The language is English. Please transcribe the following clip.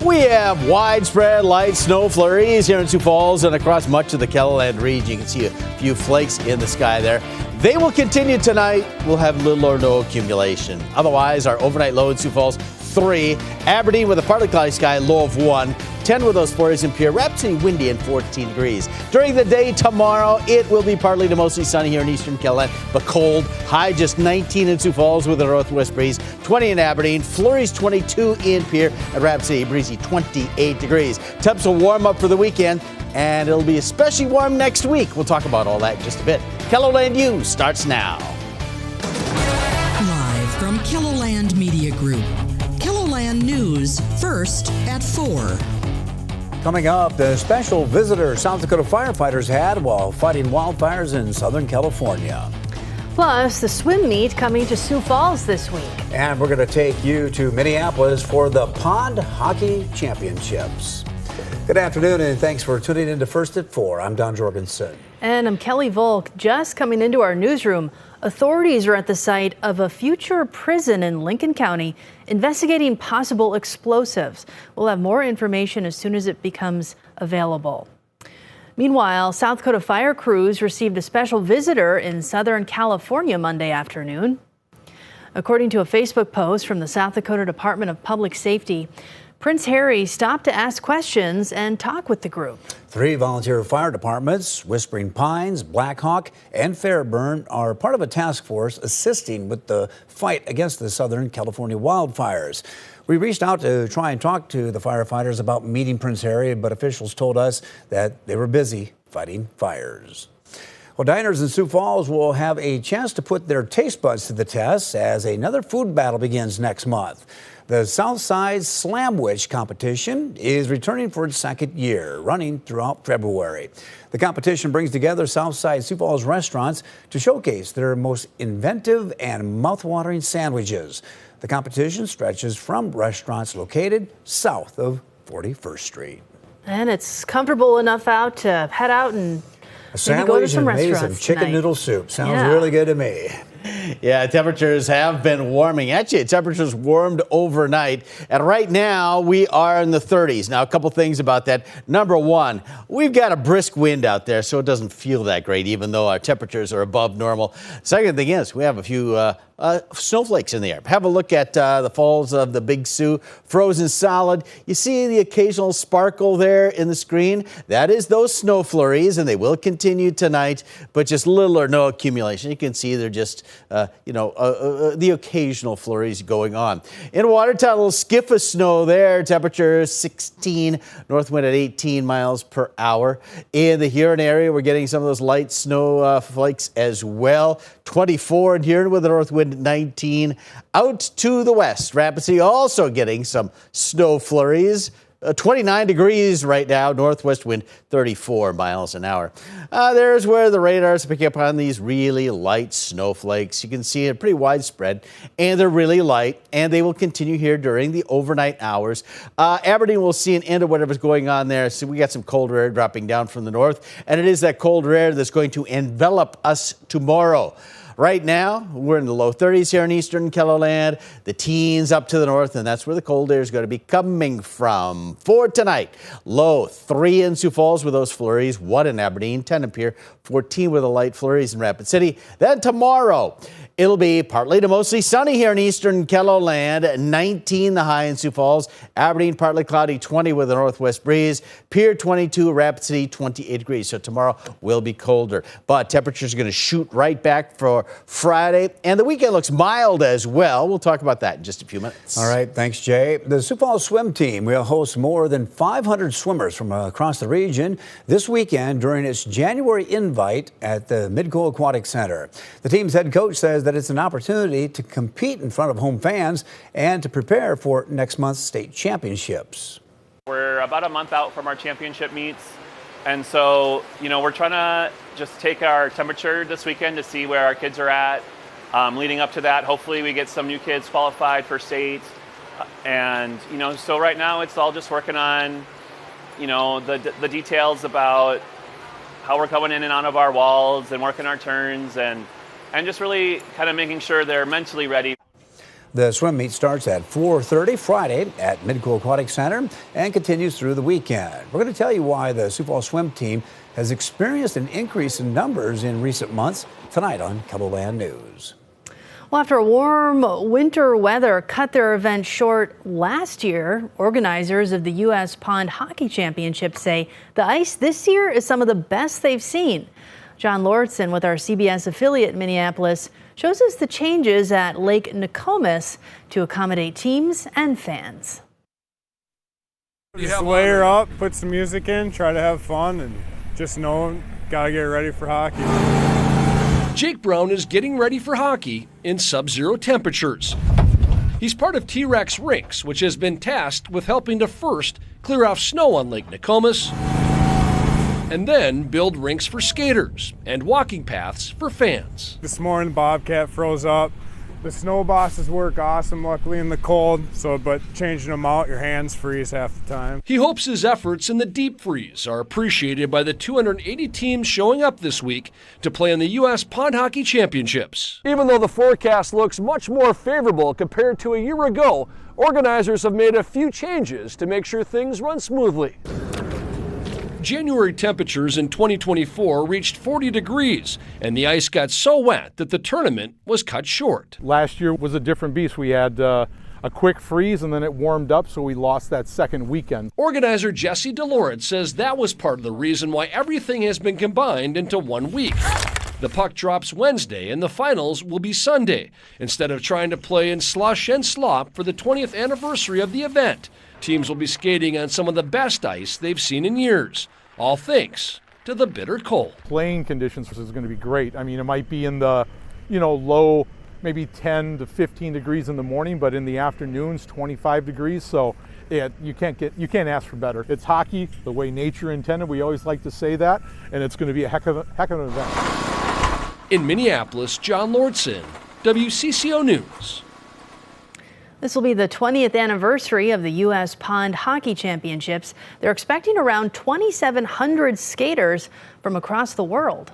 We have widespread light snow flurries here in Sioux Falls and across much of the KELOLAND region. You can see a few flakes in the sky there. They will continue tonight. We'll have little or no accumulation. Otherwise, our overnight low in Sioux Falls, 3. Aberdeen with a partly cloudy sky, low of 1. 10 with those flurries in Pierre. Rapid City windy and 14 degrees. During the day tomorrow, it will be partly to mostly sunny here in eastern KELOLAND, but cold. High just 19 in Sioux Falls with a northwest breeze. 20 in Aberdeen. Flurries 22 in Pierre. At Rapid City, breezy 28 degrees. Temps will warm up for the weekend, and it'll be especially warm next week. We'll talk about all that in just a bit. KELOLAND News starts now. Live from KELOLAND Media Group. KELOLAND News, first at 4. Coming up, the special visitor South Dakota firefighters had while fighting wildfires in Southern California. Plus, the swim meet coming to Sioux Falls this week. And we're going to take you to Minneapolis for the Pond Hockey Championships. Good afternoon, and thanks for tuning in to First at 4. I'm Don Jorgensen. And I'm Kelly Volk. Just coming into our newsroom, authorities are at the site of a future prison in Lincoln County investigating possible explosives. We'll have more information as soon as it becomes available. Meanwhile, South Dakota fire crews received a special visitor in Southern California Monday afternoon. According to a Facebook post from the South Dakota Department of Public Safety, Prince Harry stopped to ask questions and talk with the group. 3 volunteer fire departments, Whispering Pines, Blackhawk, and Fairburn, are part of a task force assisting with the fight against the Southern California wildfires. We reached out to try and talk to the firefighters about meeting Prince Harry, but officials told us that they were busy fighting fires. Well, diners in Sioux Falls will have a chance to put their taste buds to the test as another food battle begins next month. The Southside Slamwich competition is returning for its second year, running throughout February. The competition brings together Southside Sioux Falls restaurants to showcase their most inventive and mouthwatering sandwiches. The competition stretches from restaurants located south of 41st Street. And it's comfortable enough out to head out and maybe go to some restaurants and chicken tonight. Noodle soup. Sounds really good to me. Yeah, temperatures have been warming. Actually, temperatures warmed overnight. And right now, we are in the 30s. Now, a couple things about that. Number one, we've got a brisk wind out there, so it doesn't feel that great, even though our temperatures are above normal. Second thing is, we have a few snowflakes in the air. Have a look at the falls of the Big Sioux, frozen solid. You see the occasional sparkle there in the screen? That is those snow flurries, and they will continue tonight, but just little or no accumulation. You can see they're just the occasional flurries going on. In Watertown, a little skiff of snow there. Temperature 16, north wind at 18 miles per hour. In the Huron area, we're getting some of those light snow flakes as well. 24 in Huron with a north wind at 19. Out to the west, Rapid City also getting some snow flurries. 29 degrees right now, northwest wind 34 miles an hour. There's where the radars are picking up on these really light snowflakes. You can see it pretty widespread, and they're really light, and they will continue here during the overnight hours. Aberdeen will see an end of whatever's going on there. So we got some colder air dropping down from the north, and it is that colder air that's going to envelop us tomorrow. Right now, we're in the low 30s here in eastern KELOLAND, the teens up to the north, and that's where the cold air is going to be coming from. For tonight, low 3 in Sioux Falls with those flurries, 1 in Aberdeen, 10 in Pierre, 14 with the light flurries in Rapid City. Then tomorrow, it'll be partly to mostly sunny here in eastern KELOLAND, 19 the high in Sioux Falls, Aberdeen partly cloudy, 20 with a northwest breeze, Pierre 22, Rapid City 28 degrees. So tomorrow will be colder, but temperatures are going to shoot right back for Friday, and the weekend looks mild as well. We'll talk about that in just a few minutes. All right, thanks, Jay. The Sioux Falls swim team will host more than 500 swimmers from across the region this weekend during its January invite at the Midco Aquatic Center. The team's head coach says that it's an opportunity to compete in front of home fans and to prepare for next month's state championships. We're about a month out from our championship meets. And so, we're trying to just take our temperature this weekend to see where our kids are at. Leading up to that, hopefully we get some new kids qualified for state. And, so right now it's all just working on, the details about how we're coming in and out of our walls and working our turns and just really kind of making sure they're mentally ready. The swim meet starts at 4:30 Friday at Midco Aquatic Center and continues through the weekend. We're going to tell you why the Sioux Falls swim team has experienced an increase in numbers in recent months tonight on KELOLAND News. Well, after warm winter weather cut their event short last year, organizers of the U.S. Pond Hockey Championship say the ice this year is some of the best they've seen. John Lordson with our CBS affiliate in Minneapolis shows us the changes at Lake Nokomis to accommodate teams and fans. Just layer up, put some music in, try to have fun, and just know gotta get ready for hockey. Jake Brown is getting ready for hockey in sub-zero temperatures. He's part of T-Rex Rinks, which has been tasked with helping to first clear off snow on Lake Nokomis and then build rinks for skaters and walking paths for fans. This morning, the Bobcat froze up. The snow bosses work awesome, luckily in the cold, but changing them out, your hands freeze half the time. He hopes his efforts in the deep freeze are appreciated by the 280 teams showing up this week to play in the U.S. Pond Hockey Championships. Even though the forecast looks much more favorable compared to a year ago, organizers have made a few changes to make sure things run smoothly. January temperatures in 2024 reached 40 degrees, and the ice got so wet that the tournament was cut short. Last year was a different beast. We had a quick freeze and then it warmed up, so we lost that second weekend. Organizer Jesse DeLoret says that was part of the reason why everything has been combined into 1 week. The puck drops Wednesday and the finals will be Sunday, instead of trying to play in slush and slop for the 20th anniversary of the event. Teams will be skating on some of the best ice they've seen in years, all thanks to the bitter cold. Playing conditions is going to be great. I mean, it might be in the, low, maybe 10 to 15 degrees in the morning, but in the afternoons, 25 degrees. So you can't ask for better. It's hockey the way nature intended. We always like to say that, and it's going to be a heck of an event. In Minneapolis, John Lordson, WCCO News. This will be the 20th anniversary of the U.S. Pond Hockey Championships. They're expecting around 2,700 skaters from across the world.